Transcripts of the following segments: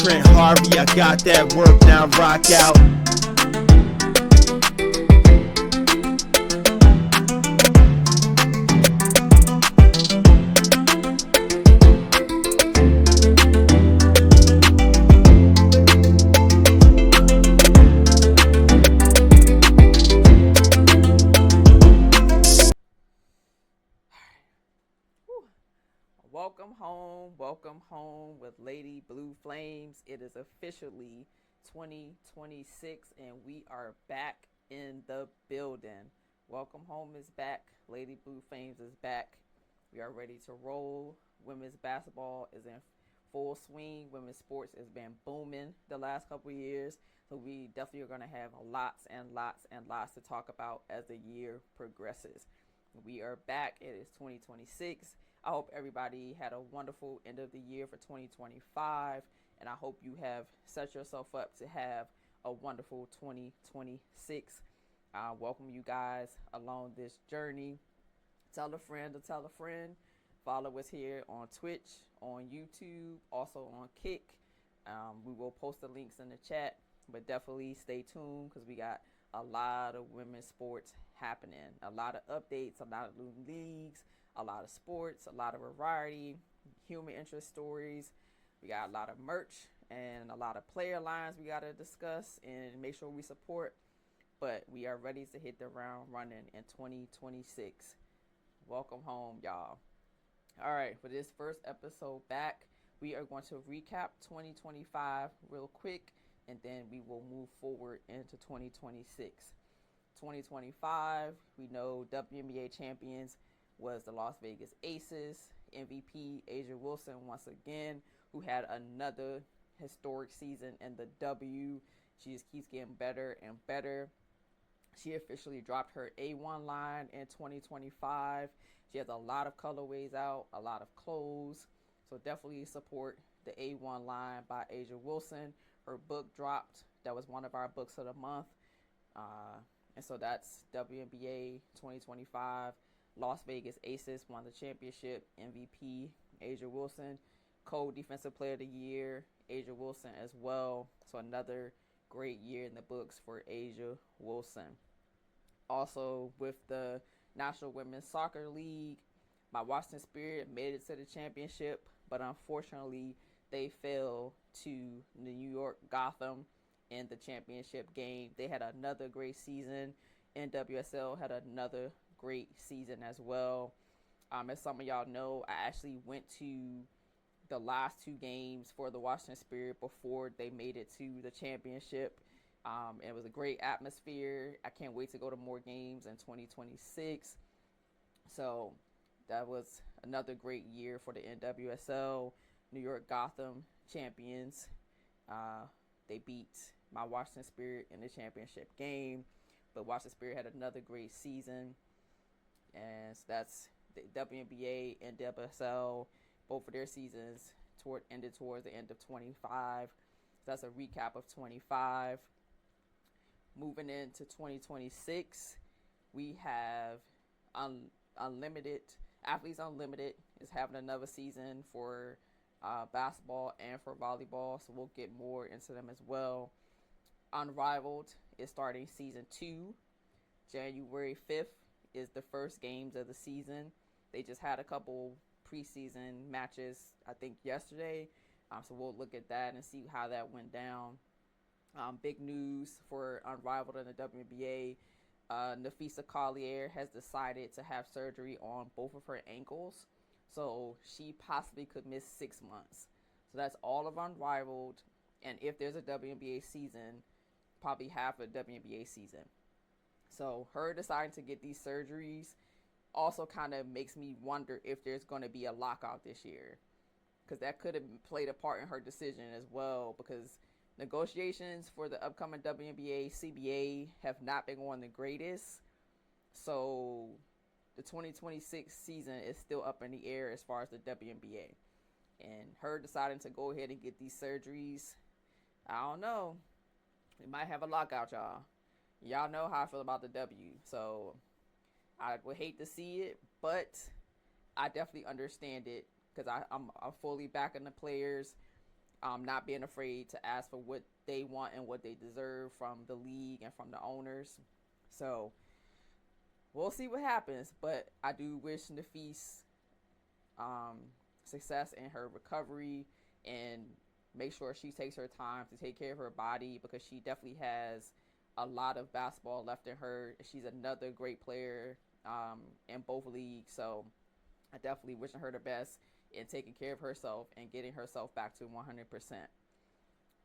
Trent Harvey, I got that work, now rock out. Welcome home with Lady Blue Flames. It is officially 2026 and we are back in the building. Welcome home is back. Lady Blue Flames is back. We are ready to roll. Women's basketball is in full swing. Women's sports has been booming the last couple of years. So we definitely are going to have lots to talk about as the year progresses. We are back. It is 2026. I hope everybody had a wonderful end of the year for 2025, and I hope you have set yourself up to have a wonderful 2026. Welcome you guys along this journey. Tell a friend to tell a friend. Follow us here on Twitch, on YouTube, also on Kick. We will post the links in the chat, but definitely stay tuned because we got a lot of women's sports happening, a lot of updates, a lot of new leagues, a lot of sports, a lot of variety, human interest stories. We got a lot of merch and a lot of player lines we got to discuss and make sure we support. But we are ready to hit the ground running in 2026. Welcome home, y'all. All right, for this first episode back, we are going to recap 2025 real quick, and then we will move forward into 2026. 2025, we know WNBA champions was the Las Vegas Aces. MVP A'ja Wilson once again, who had another historic season in the W. She just keeps getting better and better. She officially dropped her A1 line in 2025. She has a lot of colorways out, a lot of clothes. So definitely support the A1 line by A'ja Wilson. Her book dropped. That was one of our books of the month. And so that's WNBA 2025. Las Vegas Aces won the championship. MVP A'ja Wilson. Co-defensive player of the year A'ja Wilson as well. So another great year in the books for A'ja Wilson. Also with the National Women's Soccer League, my Washington Spirit made it to the championship, but unfortunately they fell to the New York Gotham in the championship game. They had another great season. NWSL had another great season as well. As some of y'all know, I actually went to the last two games for the Washington Spirit before they made it to the championship. It was a great atmosphere. I can't wait to go to more games in 2026. So that was another great year for the NWSL. New York Gotham champions. They beat my Washington Spirit in the championship game. But Washington Spirit had another great season. And so that's the WNBA and WSL. Both of their seasons ended towards the end of 25. So that's a recap of 25. Moving into 2026, we have Unlimited. Athletes Unlimited is having another season for basketball and for volleyball. So we'll get more into them as well. Unrivaled is starting season 2. January 5th is the first games of the season. They just had a couple preseason matches, I think, yesterday. So we'll look at that and see how that went down. Big news for Unrivaled in the WNBA. Nafisa Collier has decided to have surgery on both of her ankles. So she possibly could miss 6 months. So that's all of Unrivaled. And if there's a WNBA season, probably half a WNBA season. So her deciding to get these surgeries also kind of makes me wonder if there's going to be a lockout this year. Because that could have played a part in her decision as well. Because negotiations for the upcoming WNBA, CBA have not been going the greatest. So the 2026 season is still up in the air as far as the WNBA. And her deciding to go ahead and get these surgeries, I don't know. We might have a lockout, y'all. Y'all know how I feel about the W. So I would hate to see it, but I definitely understand it because I'm fully backing the players. not being afraid to ask for what they want and what they deserve from the league and from the owners. So we'll see what happens, but I do wish Nafise success in her recovery, and make sure she takes her time to take care of her body, because she definitely has a lot of basketball left in her. She's another great player in both leagues, so I definitely wishing her the best in taking care of herself and getting herself back to 100%.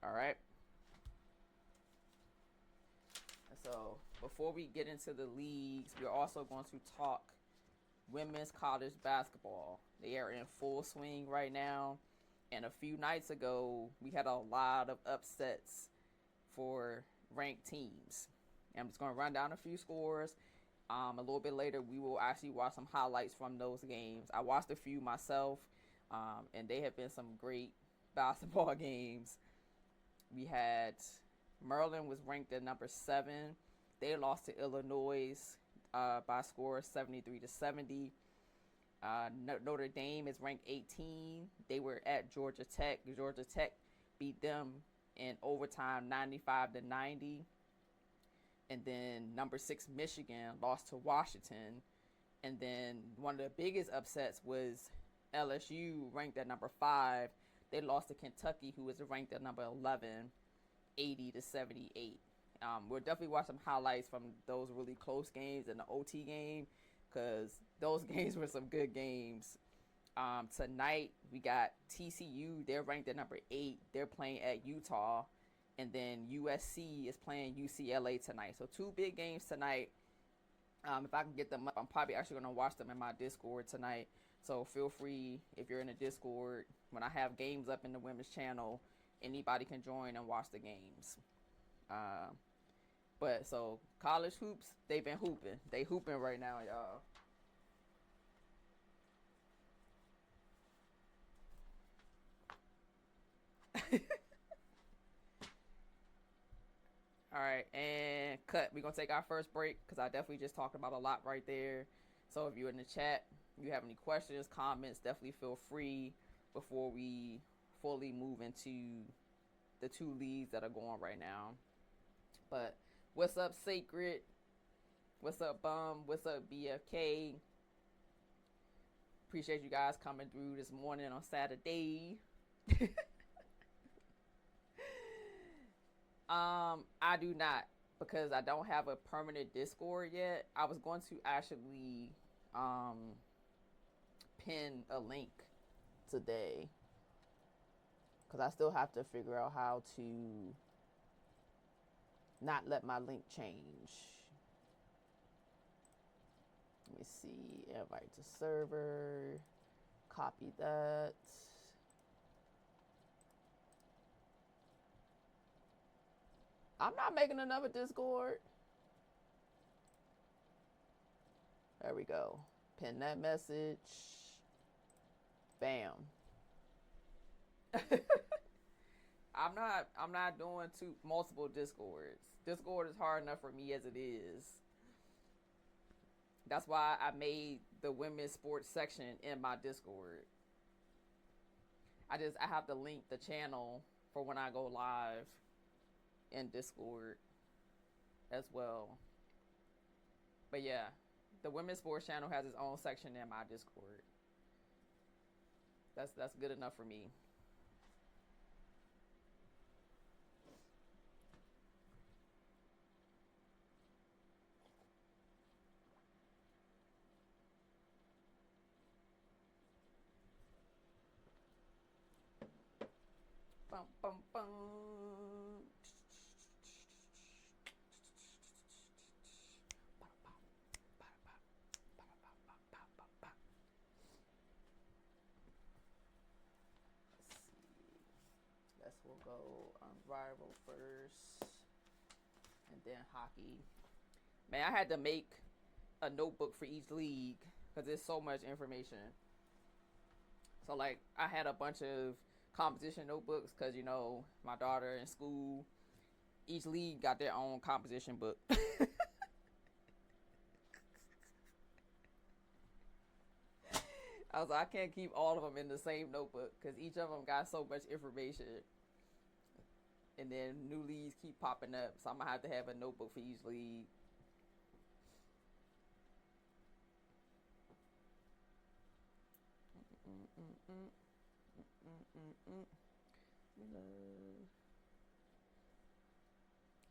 All right. So before we get into the leagues, we're also going to talk women's college basketball. They are in full swing right now. And a few nights ago, we had a lot of upsets for ranked teams. And I'm just going to run down a few scores. A little bit later, we will actually watch some highlights from those games. I watched a few myself, and they have been some great basketball games. We had Maryland was ranked at number 7. They lost to Illinois by a score of 73-70. Notre Dame is ranked 18. They were at Georgia Tech. Georgia Tech beat them in overtime 95-90. And then number 6 Michigan lost to Washington. And then one of the biggest upsets was LSU, ranked at number 5. They lost to Kentucky, who was ranked at number 11, 80-78. We'll definitely watch some highlights from those really close games and the OT game, because those games were some good games. Tonight, we got TCU. They're ranked at number 8. They're playing at Utah. And then USC is playing UCLA tonight. So 2 big games tonight. If I can get them up, I'm probably actually going to watch them in my Discord tonight. So feel free, if you're in the Discord, when I have games up in the women's channel, anybody can join and watch the games. But so college hoops, they've been hooping. They hooping right now, y'all. All right, and cut. We're going to take our first break, because I definitely just talked about a lot right there. So if you're in the chat, you have any questions, comments, definitely feel free before we fully move into the 2 leagues that are going right now. But what's up, Sacred? What's up, Bum? What's up, BFK? Appreciate you guys coming through this morning on Saturday. I do not, because I don't have a permanent Discord yet. I was going to actually pin a link today, because I still have to figure out how to not let my link change. Let me see. Invite to server. Copy that. I'm not making another Discord. There we go. Pin that message. Bam. I'm not doing multiple Discords. Discord is hard enough for me as it is. That's why I made the women's sports section in my Discord. I have to link the channel for when I go live in Discord as well. But yeah, the women's sports channel has its own section in my Discord. That's good enough for me. Bum, bum, bum. We'll go Unrivaled first, and then hockey. Man, I had to make a notebook for each league, because there's so much information. So like, I had a bunch of composition notebooks, because you know, my daughter in school, each league got their own composition book. I was like, I can't keep all of them in the same notebook, because each of them got so much information. And then new leagues keep popping up, so I'm gonna have to have a notebook for each league.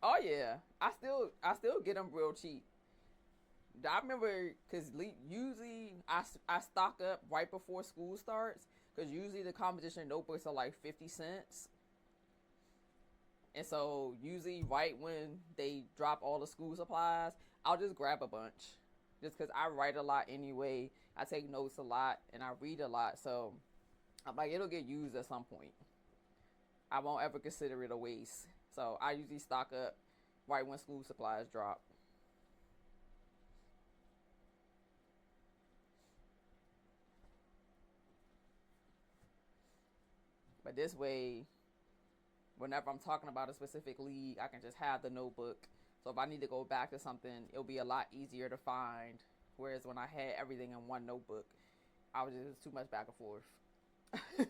Oh yeah, I still get them real cheap. I remember because usually I stock up right before school starts because usually the competition notebooks are like 50 cents. And so usually right when they drop all the school supplies, I'll just grab a bunch. Just because I write a lot anyway, I take notes a lot, and I read a lot. So I'm like, it'll get used at some point. I won't ever consider it a waste. So I usually stock up right when school supplies drop. But this way, whenever I'm talking about a specific league, I can just have the notebook. So if I need to go back to something, it'll be a lot easier to find. Whereas when I had everything in one notebook, I was just too much back and forth. It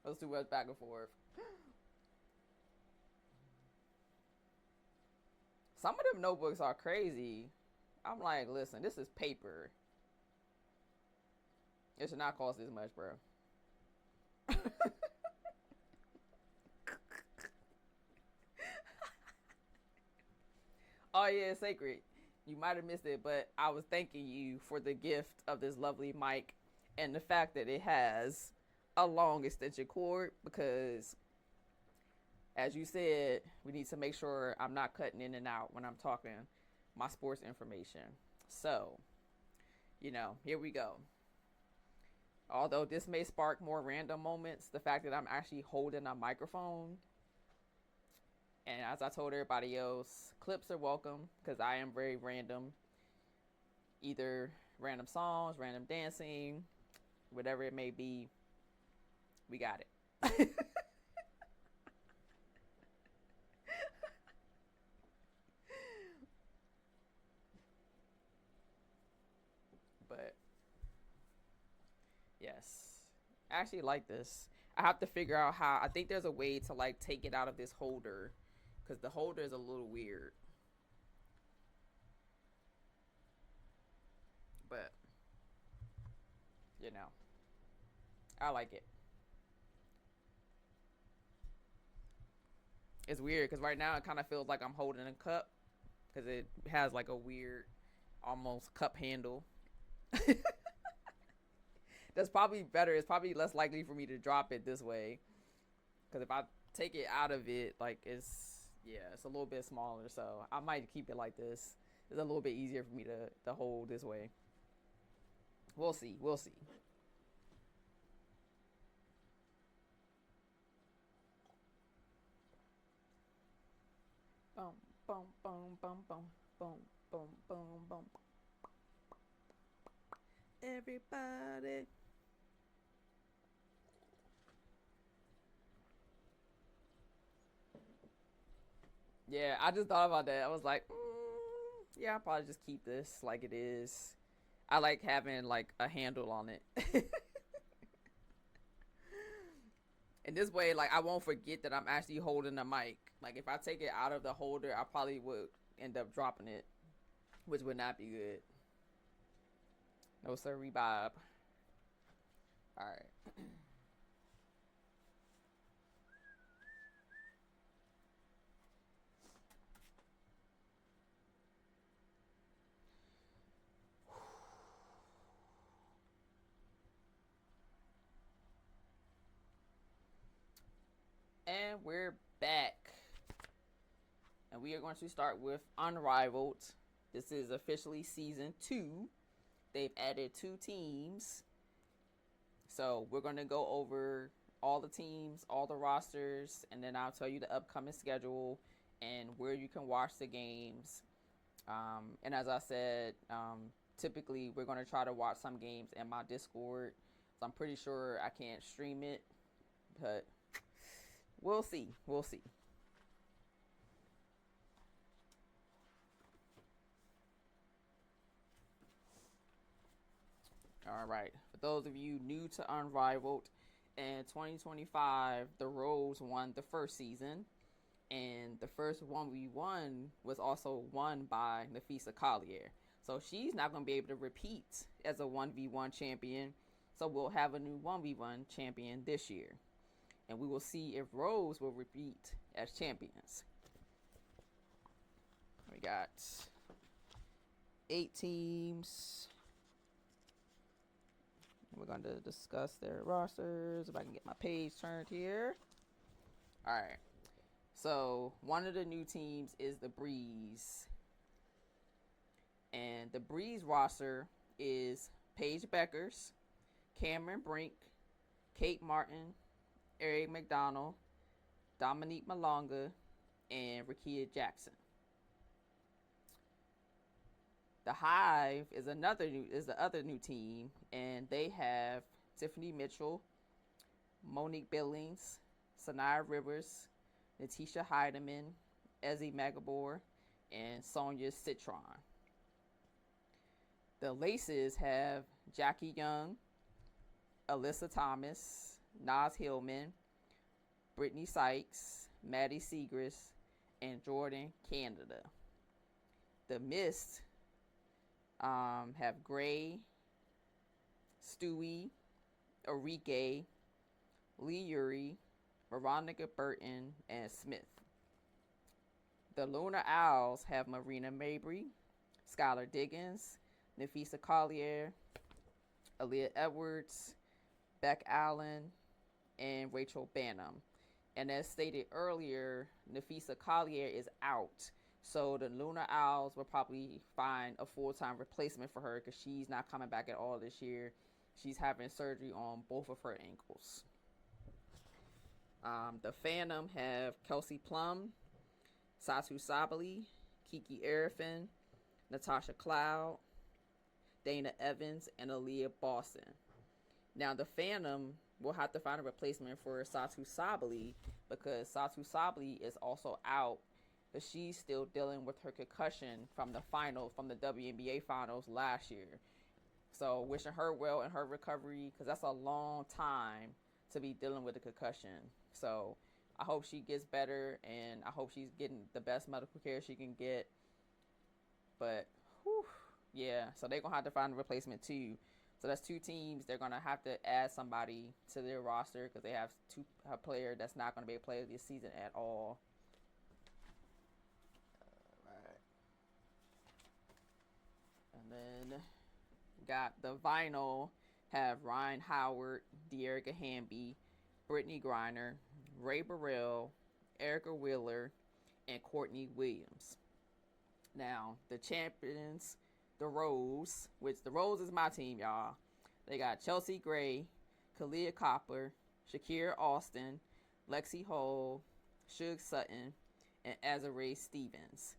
was too much back and forth. Some of them notebooks are crazy. I'm like, listen, this is paper. It should not cost this much, bro. Oh yeah, sacred. You might have missed it, but I was thanking you for the gift of this lovely mic and the fact that it has a long extension cord because as you said, we need to make sure I'm not cutting in and out when I'm talking my sports information. So, here we go. Although this may spark more random moments, the fact that I'm actually holding a microphone, and as I told everybody else, clips are welcome because I am very random. Either random songs, random dancing, whatever it may be, we got it. But yes, I actually like this. I have to figure out how. I think there's a way to like take it out of this holder because the holder is a little weird. But you know, I like it. It's weird because right now it kind of feels like I'm holding a cup because it has like a weird, almost cup handle. That's probably better. It's probably less likely for me to drop it this way because if I take it out of it, like it's a little bit smaller. So I might keep it like this. It's a little bit easier for me to hold this way. We'll see. We'll see. Boom, boom, boom, boom, boom, boom, boom, boom, boom. Everybody. Yeah, I just thought about that. I was like, yeah, I'll probably just keep this like it is. I like having like a handle on it. And this way, like I won't forget that I'm actually holding the mic. Like if I take it out of the holder, I probably would end up dropping it, which would not be good. No sir, Bob. All right. And we're back. And we are going to start with Unrivaled. This is officially season 2. They've added 2 teams. So we're going to go over all the teams, all the rosters, and then I'll tell you the upcoming schedule and where you can watch the games. And as I said, typically we're going to try to watch some games in my Discord. So I'm pretty sure I can't stream it, but we'll see. We'll see. All right. For those of you new to Unrivaled, In 2025, the Rose won the first season, and the first 1v1 was also won by Nafisa Collier. So she's not going to be able to repeat as a 1v1 champion. So we'll have a new 1v1 champion this year. And we will see if Rose will repeat as champions. We got 8 teams. We're going to discuss their rosters. If I can get my page turned here. All right. So one of the new teams is the Breeze. And the Breeze roster is Paige Beckers, Cameron Brink, Kate Martin, Eric McDonald, Dominique Malonga, and Rakia Jackson. The Hive is the other new team, and they have Tiffany Mitchell, Monique Billings, Sanaya Rivers, Natisha Heidemann, Ezzy Magabor, and Sonia Citron. The Laces have Jackie Young, Alyssa Thomas, Naz Hillman, Brittany Sykes, Maddie Segrist, and Jordan Canada. The Mist have Gray, Stewie, Enrique, Lee Yuri, Veronica Burton, and Smith. The Lunar Owls have Marina Mabry, Skylar Diggins, Nafisa Collier, Aaliyah Edwards, Beck Allen, and Rachel Banham. And as stated earlier, Nafisa Collier is out. So the Lunar Owls will probably find a full-time replacement for her because she's not coming back at all this year. She's having surgery on both of her ankles. The Phantom have Kelsey Plum, Satu Sabali, Kiki Arifin, Natasha Cloud, Dana Evans, and Aaliyah Boston. Now the Phantom will have to find a replacement for Satu Sabali because Satu Sabali is also out, but she's still dealing with her concussion from the WNBA finals last year. So wishing her well in her recovery because that's a long time to be dealing with a concussion. So I hope she gets better, and I hope she's getting the best medical care she can get. But whew, yeah, so they're gonna have to find a replacement too. So that's 2 teams. They're gonna have to add somebody to their roster because they have a player that's not gonna be able to play this season at all. Right. And then got the Vinyl have Ryan Howard, Dearica Hamby, Brittany Griner, Ray Burrell, Erica Wheeler, and Courtney Williams. Now, the champions, the Rose, which the Rose is my team, y'all. They got Chelsea Gray, Kalia Copper, Shakira Austin, Lexi Hull, Suge Sutton, and Azarae Stevens.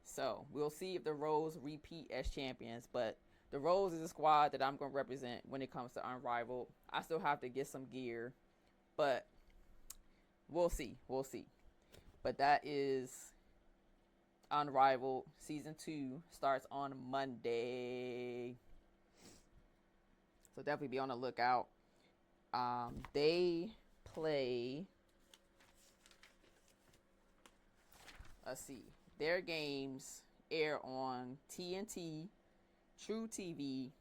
So, we'll see if the Rose repeat as champions, but the Rose is a squad that I'm going to represent when it comes to Unrivaled. I still have to get some gear, but we'll see. We'll see. But that is Unrivaled. Season 2 starts on Monday. So definitely be on the lookout. They play... Let's see. Their games air on TNT, True TV,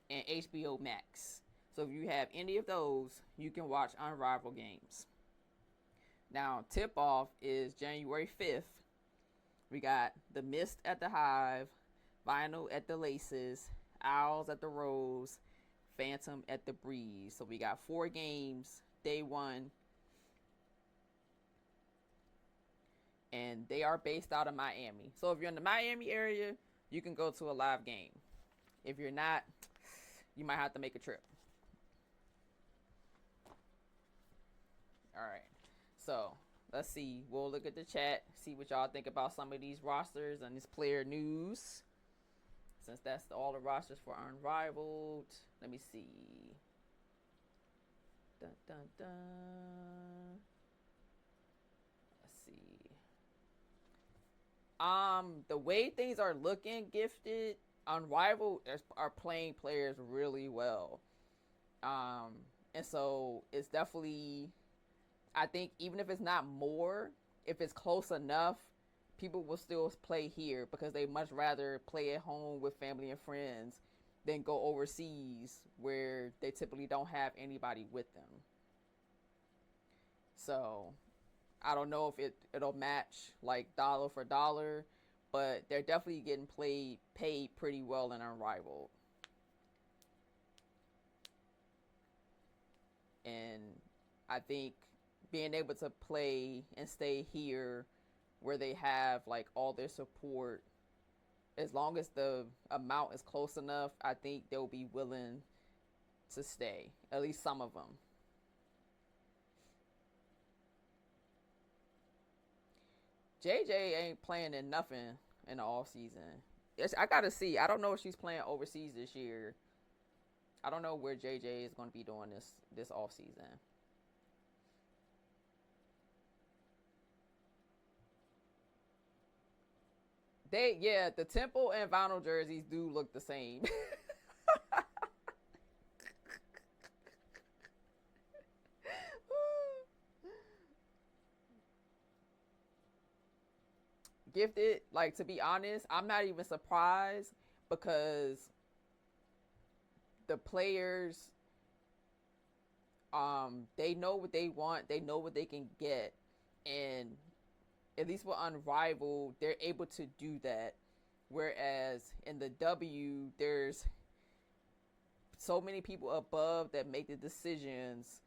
and HBO Max. So if you have any of those, you can watch Unrivaled games. Now, tip-off is January 5th. We got the Mist at the Hive, Vinyl at the Laces, Owls at the Rose, Phantom at the Breeze. So we got 4 games, day 1. And they are based out of Miami. So if you're in the Miami area, you can go to a live game. If you're not, you might have to make a trip. All right. So let's see. We'll look at the chat, see what y'all think about some of these rosters and this player news. Since that's all the rosters for Unrivaled. Let me see. Dun, dun, dun. Let's see. The way things are looking, Gifted, Unrivaled are playing players really well. And so it's definitely, I think even if it's not more, if it's close enough, people will still play here because they much rather play at home with family and friends than go overseas where they typically don't have anybody with them. So I don't know if it'll match like dollar for dollar, but they're definitely getting paid pretty well in Unrivaled. And I think being able to play and stay here where they have like all their support, as long as the amount is close enough, I think they'll be willing to stay, at least some of them. JJ ain't playing in nothing in the off season. I gotta see. I don't know if she's playing overseas this year. I don't know where JJ is going to be doing this off season. The Temple and vinyl jerseys do look the same. Gifted, like, to be honest, I'm not even surprised because the players, they know what they want, they know what they can get, and at least with Unrivaled, they're able to do that. Whereas in the W, there's so many people above that make the decisions,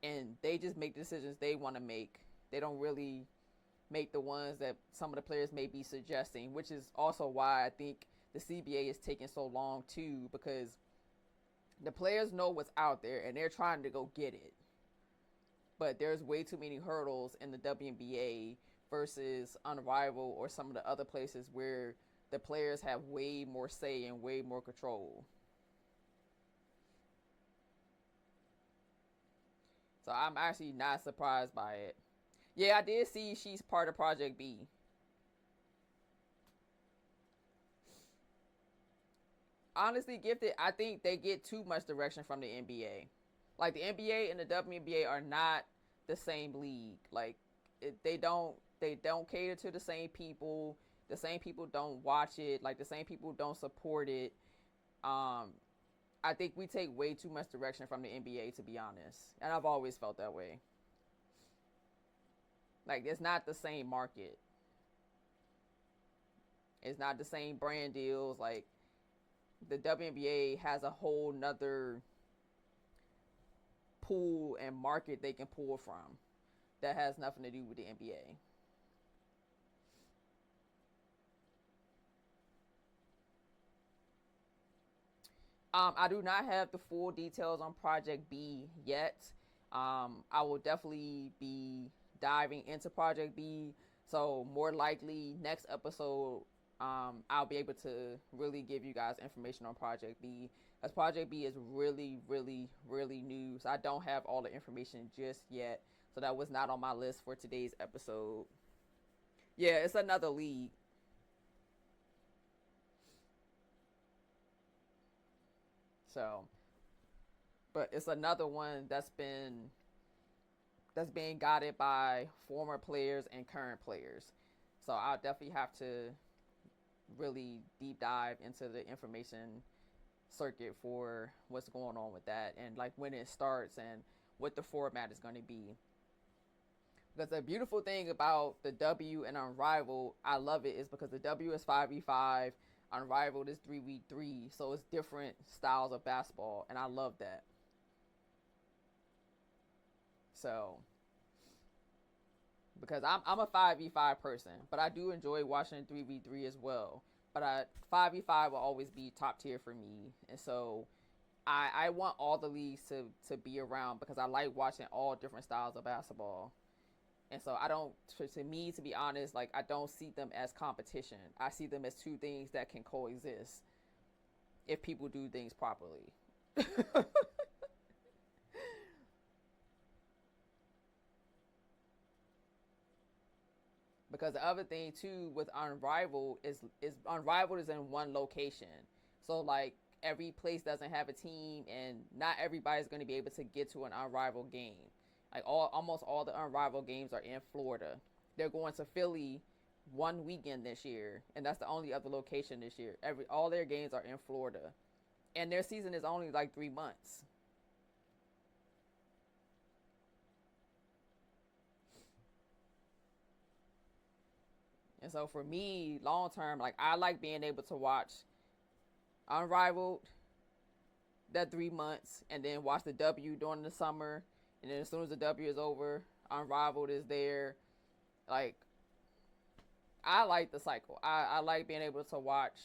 and they just make decisions they want to make. They don't really make the ones that some of the players may be suggesting, which is also why I think the CBA is taking so long too, because the players know what's out there and they're trying to go get it. But there's way too many hurdles in the WNBA versus Unrivaled or some of the other places where the players have way more say and way more control. So I'm actually not surprised by it. Yeah, I did see she's part of Project B. Honestly, Gifted, I think they get too much direction from the NBA. Like the NBA and the WNBA are not the same league. Like they don't cater to the same people. The same people don't watch it. Like the same people don't support it. Um, I think we take way too much direction from the NBA, to be honest, and I've always felt that way. Like it's not the same market. It's not the same brand deals. Like the WNBA has a whole nother pool and market they can pull from that has nothing to do with the NBA. I do not have the full details on Project B yet. I will definitely be diving into Project B. So more likely next episode, I'll be able to really give you guys information on Project B. As Project B is really, really, really new. So I don't have all the information just yet. So that was not on my list for today's episode. Yeah, it's another league. So, but it's another one that's being guided by former players and current players. So I'll definitely have to really deep dive into the information circuit for what's going on with that and like when it starts and what the format is going to be. Because the beautiful thing about the W and Unrivaled, I love it, is because the W is 5v5, Unrivaled is 3v3, so it's different styles of basketball, and I love that. So, because I'm a 5v5 person, but I do enjoy watching 3v3 as well. But 5v5 will always be top tier for me, and so I want all the leagues to be around because I like watching all different styles of basketball. And so I don't, to me, to be honest, like I don't see them as competition. I see them as two things that can coexist if people do things properly. Because the other thing too with Unrivaled is Unrivaled is in one location. So like every place doesn't have a team, and not everybody's going to be able to get to an Unrivaled game. Like almost all the Unrivaled games are in Florida. They're going to Philly one weekend this year, and that's the only other location this year. All their games are in Florida, and their season is only like 3 months. And so for me, long term, like I like being able to watch Unrivaled that 3 months, and then watch the W during the summer, and then as soon as the W is over, Unrivaled is there. Like, I like the cycle. I like being able to watch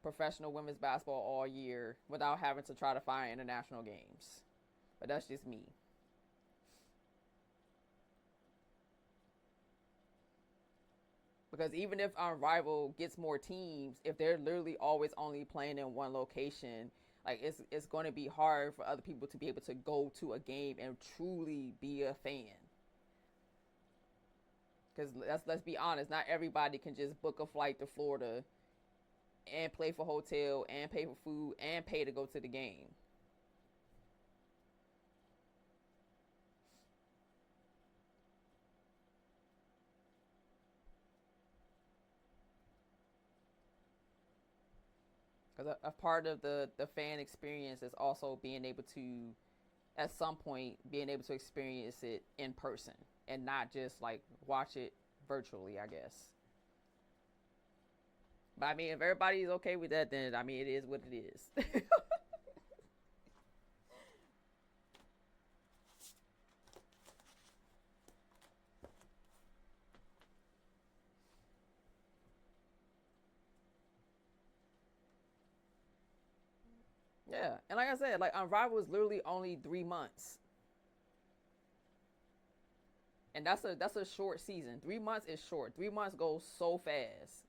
professional women's basketball all year without having to try to find international games. But that's just me. Because even if Unrivaled gets more teams, if they're literally always only playing in one location, like it's going to be hard for other people to be able to go to a game and truly be a fan. Because let's be honest, not everybody can just book a flight to Florida and pay for hotel and pay for food and pay to go to the game. Because a part of the fan experience is also being able to, at some point, being able to experience it in person and not just like watch it virtually, I guess. But I mean, if everybody's okay with that, then I mean, it is what it is. Yeah, and like I said, like Unrivaled was literally only 3 months, and that's a short season. 3 months is short. 3 months goes so fast,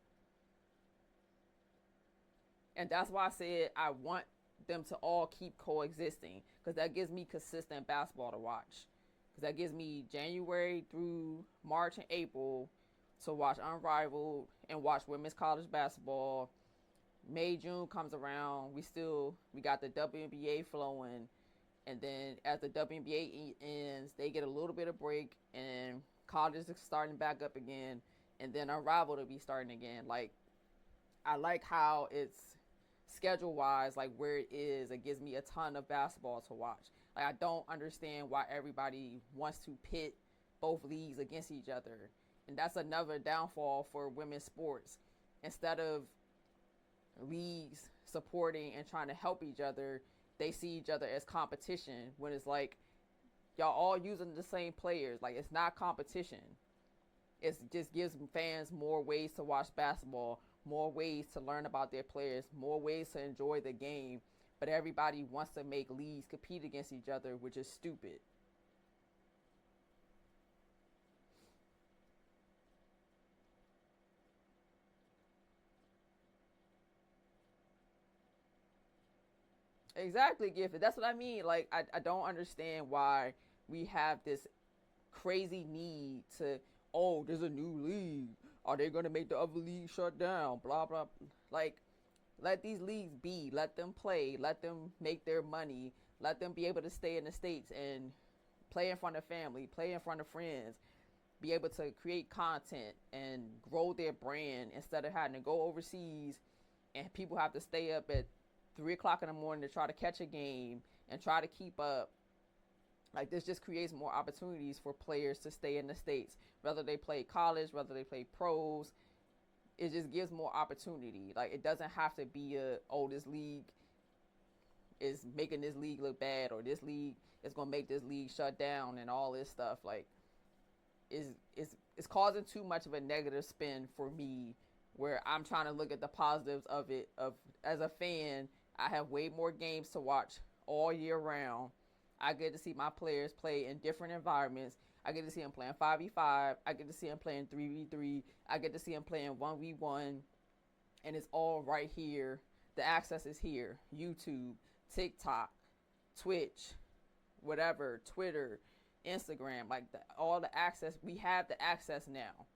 and that's why I said I want them to all keep coexisting, because that gives me consistent basketball to watch. Because that gives me January through March and April to watch Unrivaled and watch women's college basketball. May, June comes around, we got the WNBA flowing, and then as the WNBA ends, they get a little bit of break, and college is starting back up again, and then Unrivaled will be starting again. Like, I like how it's schedule wise, like where it is. It gives me a ton of basketball to watch. Like, I don't understand why everybody wants to pit both leagues against each other, and that's another downfall for women's sports. Instead of leagues supporting and trying to help each other, they see each other as competition, when it's like y'all all using the same players. Like, it's not competition. It just gives fans more ways to watch basketball, more ways to learn about their players, more ways to enjoy the game. But everybody wants to make leagues compete against each other, which is stupid. Exactly, Gifford. That's what I mean. Like, I don't understand why we have this crazy need to, oh, there's a new league. Are they going to make the other league shut down? Blah, blah. Like, let these leagues be. Let them play. Let them make their money. Let them be able to stay in the States and play in front of family, play in front of friends, be able to create content and grow their brand, instead of having to go overseas and people have to stay up at 3 o'clock in the morning to try to catch a game and try to keep up. Like, this just creates more opportunities for players to stay in the States, whether they play college, whether they play pros. It just gives more opportunity. Like, it doesn't have to be this league is making this league look bad, or this league is going to make this league shut down and all this stuff. Like, it's causing too much of a negative spin for me, where I'm trying to look at the positives of it. Of, as a fan, I have way more games to watch all year round. I get to see my players play in different environments. I get to see them playing 5v5. I get to see them playing 3v3. I get to see them playing 1v1. And it's all right here. The access is here. YouTube, TikTok, Twitch, whatever, Twitter, Instagram. Like, all the access. We have the access now.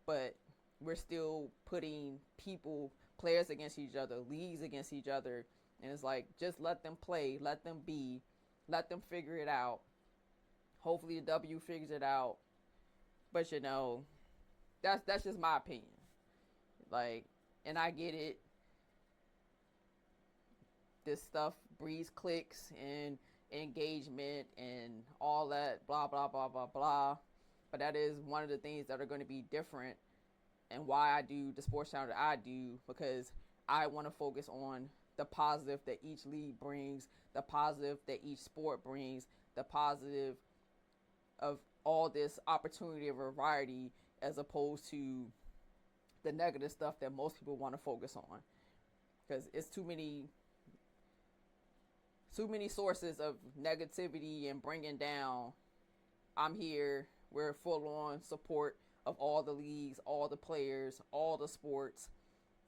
But we're still putting people, players against each other, leagues against each other, and it's like just let them play, let them be, let them figure it out. Hopefully the W figures it out, but that's just my opinion. Like, and I get it. This stuff breeds clicks and engagement and all that, blah blah blah blah blah. But that is one of the things that are going to be different, and why I do the sports channel that I do, because I want to focus on the positive that each league brings, the positive that each sport brings, the positive of all this opportunity and variety, as opposed to the negative stuff that most people want to focus on, because it's too many sources of negativity and bringing down. I'm here. We're full on support of all the leagues, all the players, all the sports.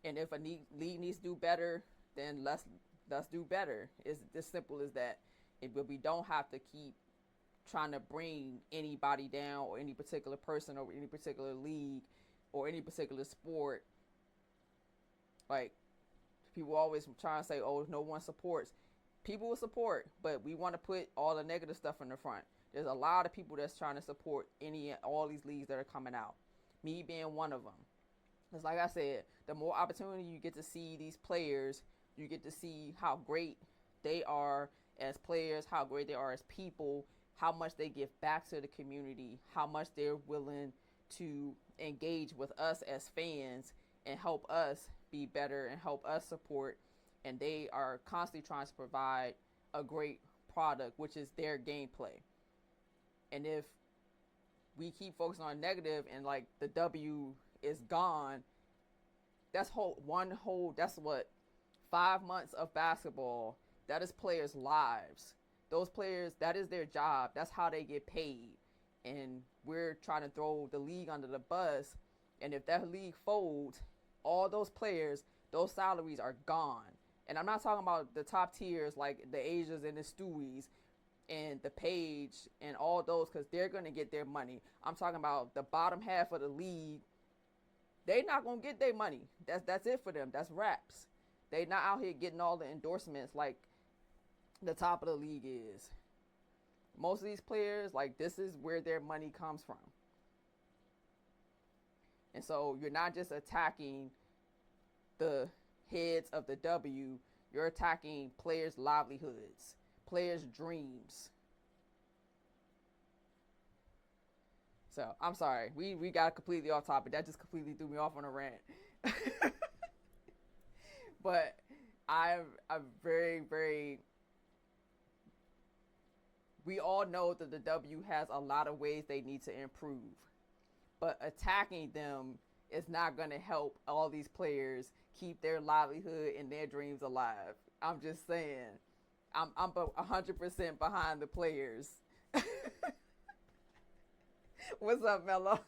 And if a league needs to do better, then let's do better. It's as simple as that. But we don't have to keep trying to bring anybody down, or any particular person, or any particular league, or any particular sport. Like, people always try to say, oh, no one supports. People will support, but we want to put all the negative stuff in the front. There's a lot of people that's trying to support all these leagues that are coming out, me being one of them. Because like I said, the more opportunity you get to see these players, you get to see how great they are as players, how great they are as people, how much they give back to the community, how much they're willing to engage with us as fans and help us be better and help us support. And they are constantly trying to provide a great product, which is their gameplay. And if we keep focusing on negative and like the W is gone, that's that's what, 5 months of basketball. That is players' lives. Those players, that is their job. That's how they get paid. And we're trying to throw the league under the bus. And if that league folds, all those players, those salaries are gone. And I'm not talking about the top tiers like the Asias and the Stewies and the Page and all those, because they're going to get their money. I'm talking about the bottom half of the league. They're not going to get their money. That's it for them. That's wraps. They're not out here getting all the endorsements like the top of the league is. Most of these players, like, this is where their money comes from. And so you're not just attacking the heads of the W, you're attacking players' livelihoods, players' dreams. So I'm sorry, we got completely off topic. That just completely threw me off on a rant. But I'm very, very, we all know that the W has a lot of ways they need to improve, but attacking them is not going to help all these players keep their livelihood and their dreams alive. I'm just saying, I'm 100% behind the players. What's up, Mello?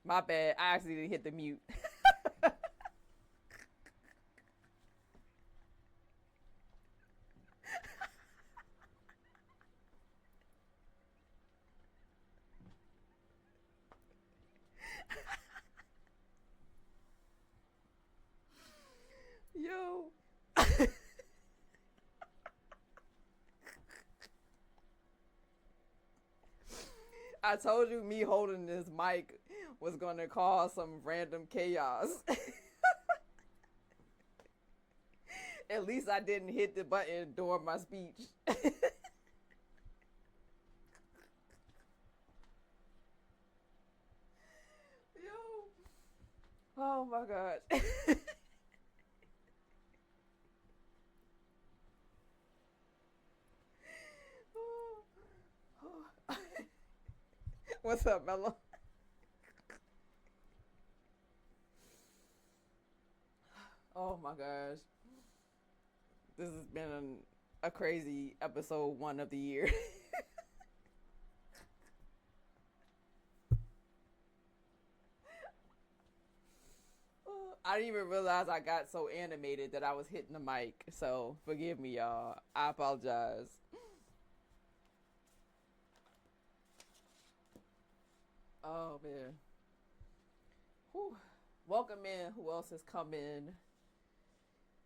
My bad. I actually hit the mute. Yo. I told you me holding this mic was going to cause some random chaos. At least I didn't hit the button during my speech. Yo. Oh my God. What's up, Mello? Oh my gosh. This has been a crazy episode 1 of the year. I didn't even realize I got so animated that I was hitting the mic. So forgive me, y'all. I apologize. Oh man. Whew. Welcome in. Who else has come in?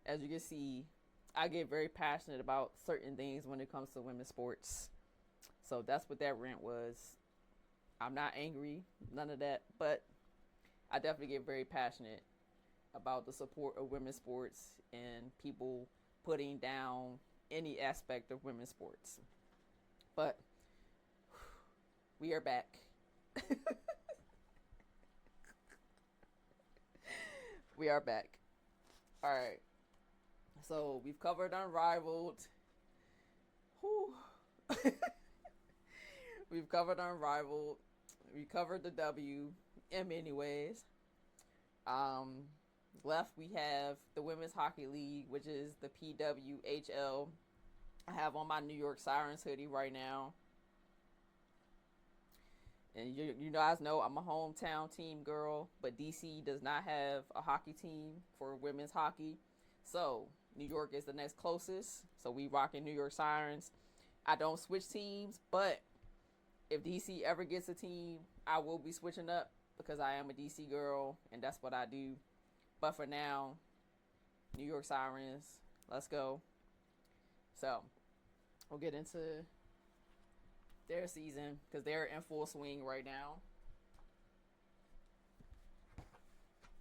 As you can see, I get very passionate about certain things when it comes to women's sports. So that's what that rant was. I'm not angry, none of that, but I definitely get very passionate about the support of women's sports and people putting down any aspect of women's sports. But we are back. We are back. All right. So we've covered Unrivaled. Whew. We've covered Unrivaled. We covered the W in many ways. Um, Left we have the Women's Hockey League, which is the PWHL. I have on my New York Sirens hoodie right now. And you guys know I'm a hometown team girl, but DC does not have a hockey team for women's hockey. So New York is the next closest. So we rocking New York Sirens. I don't switch teams, but if DC ever gets a team, I will be switching up because I am a DC girl and that's what I do. But for now, New York Sirens, let's go. So we'll get into their season because they're in full swing right now.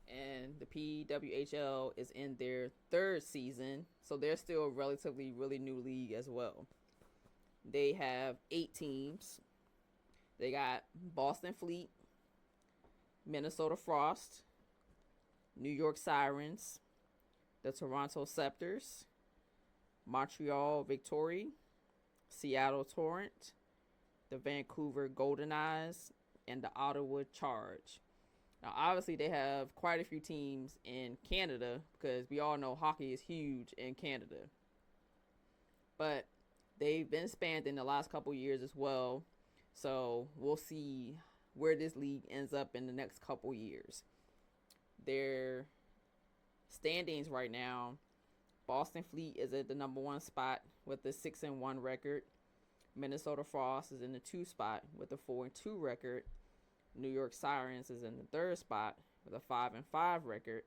And the PWHL is in their 3rd season, so they're still a relatively really new league as well. They have 8 teams. They got Boston Fleet, Minnesota Frost, New York Sirens, the Toronto Scepters, Montreal Victory, Seattle Torrent, the Vancouver Golden Eyes, and the Ottawa Charge. Now, obviously, they have quite a few teams in Canada because we all know hockey is huge in Canada. But they've been expanding the last couple years as well. So we'll see where this league ends up in the next couple years. Their standings right now, Boston Fleet is at the number 1 spot with a 6-1 record. Minnesota Frost is in the 2 spot with a 4-2 record. New York Sirens is in the 3rd spot with a 5-5 record.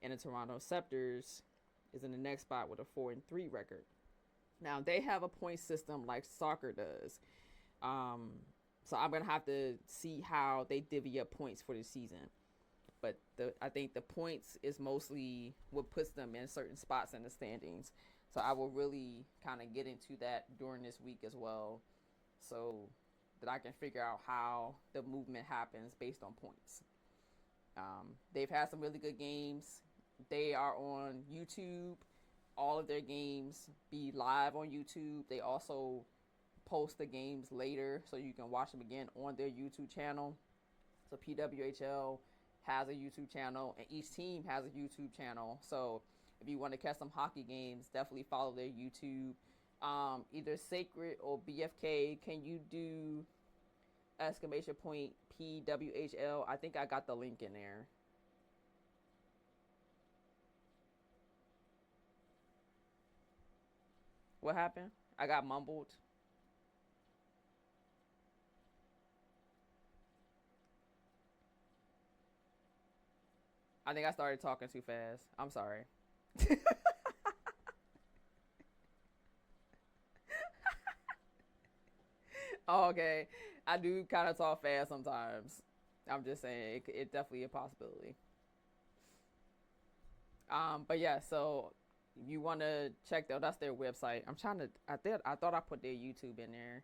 And the Toronto Scepters is in the next spot with a 4-3 record. Now, they have a point system like soccer does. So I'm going to have to see how they divvy up points for the season. But I think the points is mostly what puts them in certain spots in the standings. So I will really kind of get into that during this week as well, so that I can figure out how the movement happens based on points. They've had some really good games. They are on YouTube. All of their games be live on YouTube. They also post the games later so you can watch them again on their YouTube channel. So PWHL has a YouTube channel and each team has a YouTube channel. So if you want to catch some hockey games, definitely follow their YouTube. Either Sacred or BFK, can you do exclamation point PWHL? I think I got the link in there. What happened? I got mumbled. I think I started talking too fast. I'm sorry. Oh, okay. I do kind of talk fast sometimes. I'm just saying it definitely a possibility. But yeah, so if you want to check that, that's their website. I thought I put their YouTube in there.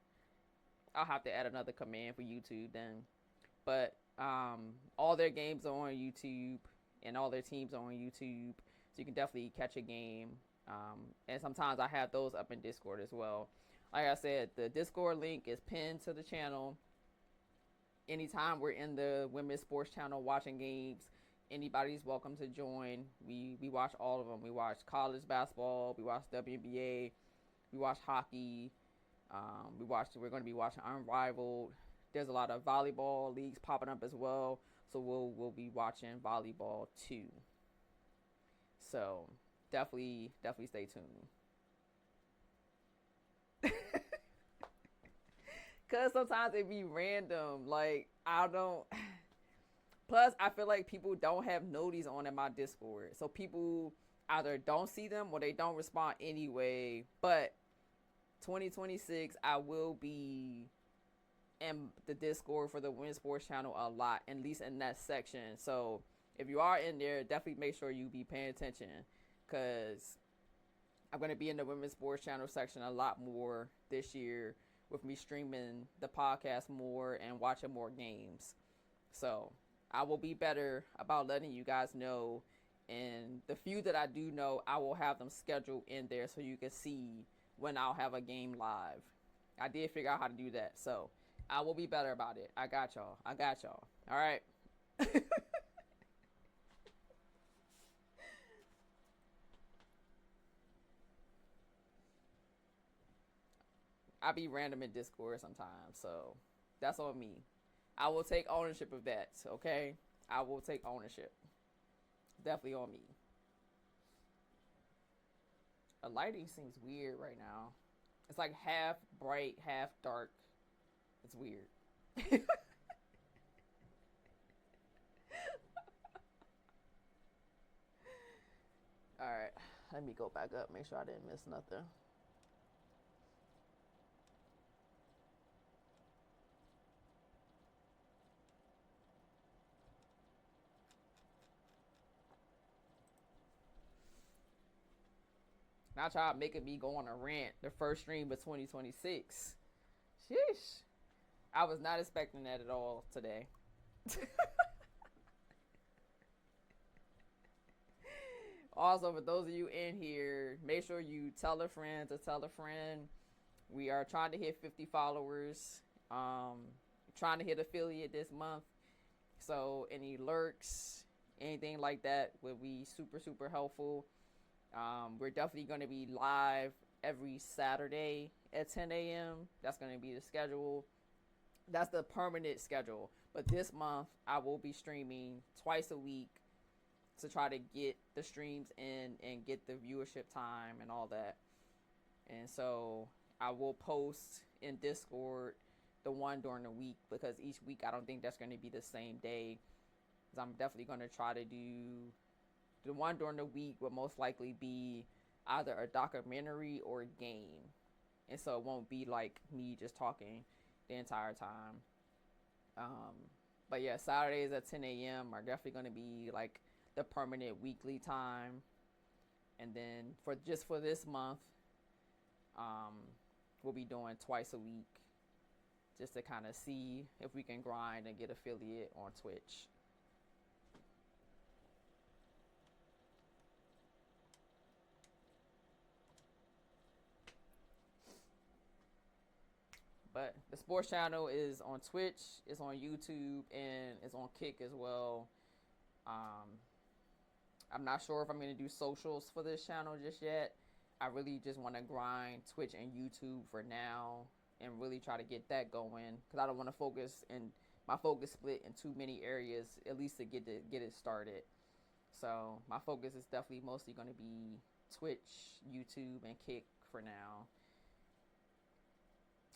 I'll have to add another command for YouTube then. But all their games are on YouTube and all their teams are on YouTube, so you can definitely catch a game. And sometimes I have those up in Discord as well. Like I said, the Discord link is pinned to the channel. Anytime we're in the women's sports channel watching games, anybody's welcome to join. We watch all of them. We watch college basketball. We watch WNBA. We watch hockey. We're going to be watching Unrivaled. There's a lot of volleyball leagues popping up as well, so we'll be watching volleyball too. So definitely stay tuned. Cause sometimes it be random. Like I don't. Plus, I feel like people don't have noties on in my Discord, so people either don't see them or they don't respond anyway. But 2026, I will be in the Discord for the Women's Sports Channel a lot, at least in that section. So if you are in there, definitely make sure you be paying attention, because I'm going to be in the Women's Sports Channel section a lot more this year with me streaming the podcast more and watching more games. So I will be better about letting you guys know. And the few that I do know, I will have them scheduled in there so you can see when I'll have a game live. I did figure out how to do that. So I will be better about it. I got y'all. All right. I be random in Discord sometimes, so that's on me. I will take ownership of that, okay? I will take ownership. Definitely on me. The lighting seems weird right now. It's like half bright, half dark. It's weird. Alright, let me go back up, make sure I didn't miss nothing. Now try making me go on a rant the first stream of 2026. Sheesh. I was not expecting that at all today. Also, for those of you in here, make sure you tell a friend to tell a friend. We are trying to hit 50 followers. Trying to hit affiliate this month. So any lurks, anything like that would be super helpful. We're definitely going to be live every Saturday at 10 a.m. That's going to be the schedule. That's the permanent schedule. But this month, I will be streaming twice a week to try to get the streams in and get the viewership time and all that. And so I will post in Discord the one during the week, because each week I don't think that's going to be the same day. Because I'm definitely going to try to do the one during the week will most likely be either a documentary or a game. And so it won't be like me just talking the entire time. But yeah, Saturdays at 10 a.m. are definitely going to be like the permanent weekly time. And then for this month, we'll be doing twice a week, just to kind of see if we can grind and get affiliate on Twitch. But the sports channel is on Twitch, it's on YouTube, and it's on Kick as well. I'm not sure if I'm going to do socials for this channel just yet. I really just want to grind Twitch and YouTube for now and really try to get that going, because I don't want to focus, and my focus split in too many areas, at least to get it started. So my focus is definitely mostly going to be Twitch, YouTube, and Kick for now.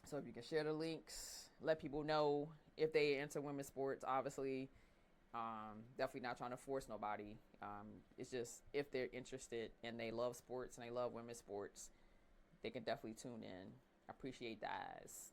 So if you can share the links, let people know if they enter women's sports. Obviously, definitely not trying to force nobody. It's just if they're interested and they love sports and they love women's sports, they can definitely tune in. I appreciate the eyes.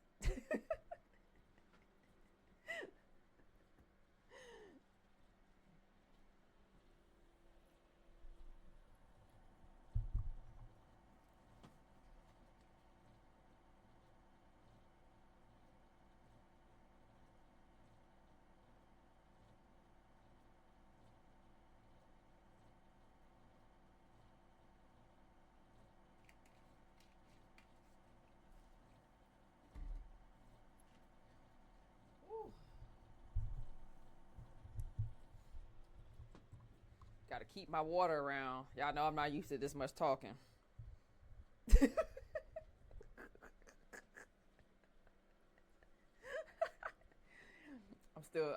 Gotta keep my water around. Y'all know I'm not used to this much talking.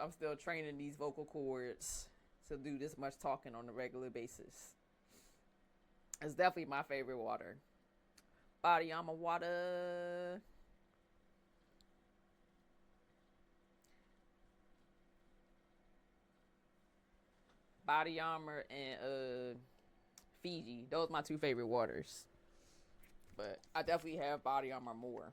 I'm still training these vocal cords to do this much talking on a regular basis. It's definitely my favorite water. Body Armor water. Body Armor and Fiji. Those are my two favorite waters. But I definitely have Body Armor more.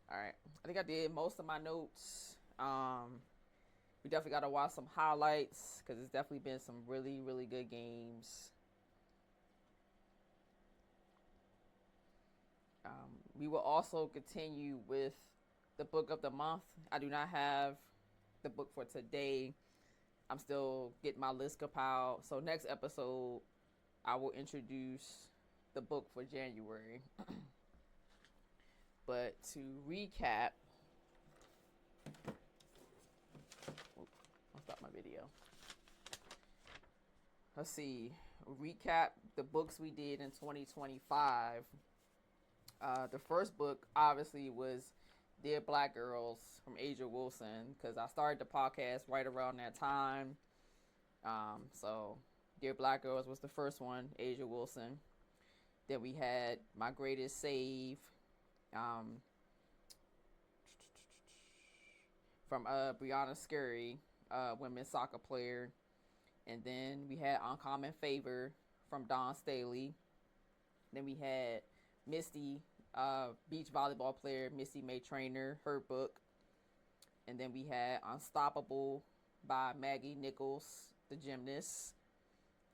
Alright. I think I did most of my notes. We definitely got to watch some highlights because it's definitely been some really, really good games. We will also continue with the book of the month. I do not have the book for today. I'm still getting my list compiled. So next episode, I will introduce the book for January. But to recap, I'll stop my video. Let's see. Recap the books we did in 2025. The first book, obviously, was Dear Black Girls from Asia Wilson, because I started the podcast right around that time. So, Dear Black Girls was the first one, Asia Wilson. Then we had My Greatest Save from Brianna Scurry, women's soccer player. And then we had Uncommon Favor from Dawn Staley. Then we had Misty, beach volleyball player, Misty May Trainer, her book. And then we had Unstoppable by Maggie Nichols, the gymnast.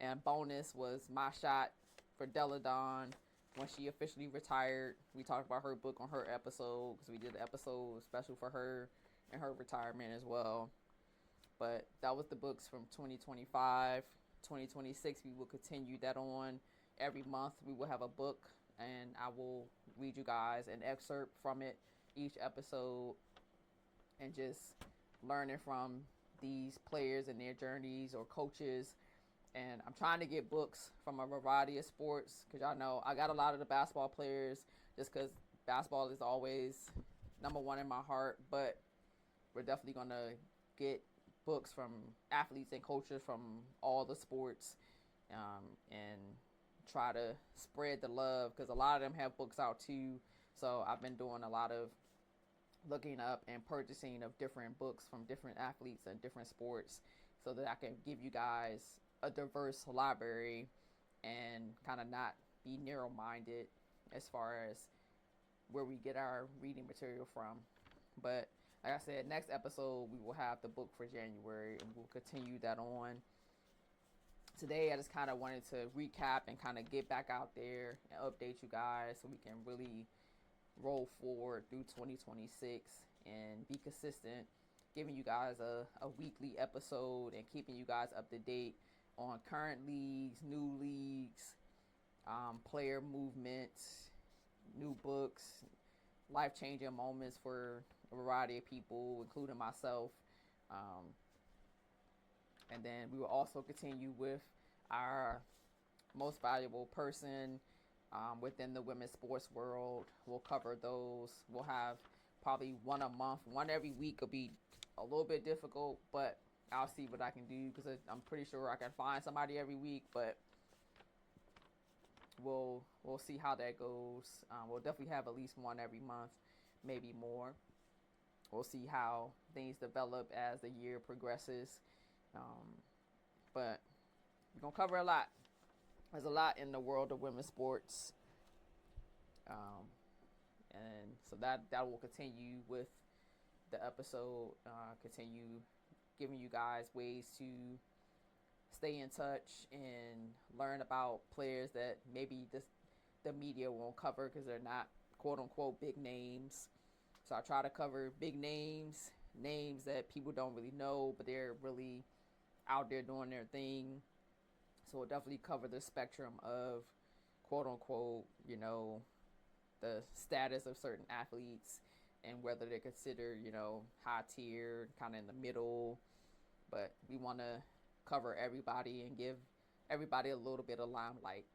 And bonus was My Shot for Della Dawn when she officially retired. We talked about her book on her episode because we did an episode special for her and her retirement as well. But that was the books from 2025. 2026, we will continue that on. Every month, we will have a book, and I will read you guys an excerpt from it each episode, and just learning from these players and their journeys or coaches. And I'm trying to get books from a variety of sports, because y'all know I got a lot of the basketball players just because basketball is always number one in my heart. But we're definitely going to get books from athletes and coaches from all the sports, and try to spread the love, because a lot of them have books out too. So I've been doing a lot of looking up and purchasing of different books from different athletes and different sports, so that I can give you guys a diverse library and kind of not be narrow-minded as far as where we get our reading material from. But like I said, next episode we will have the book for January, and we'll continue that on. Today I just kind of wanted to recap and kind of get back out there and update you guys so we can really roll forward through 2026 and be consistent, giving you guys a weekly episode and keeping you guys up to date on current leagues, new leagues, player movements, new books, life-changing moments for a variety of people, including myself. And then we will also continue with our most valuable person within the women's sports world. We'll cover those. We'll have probably one a month. One every week will be a little bit difficult, but I'll see what I can do, because I'm pretty sure I can find somebody every week, but we'll see how that goes. We'll definitely have at least one every month, maybe more. We'll see how things develop as the year progresses. But we're going to cover a lot. There's a lot in the world of women's sports. And so that will continue with the episode, continue giving you guys ways to stay in touch and learn about players that maybe the media won't cover because they're not quote unquote big names. So I try to cover big names that people don't really know, but they're really out there doing their thing. So we'll definitely cover the spectrum of quote unquote, the status of certain athletes and whether they're considered, high tier, kind of in the middle. But we want to cover everybody and give everybody a little bit of limelight.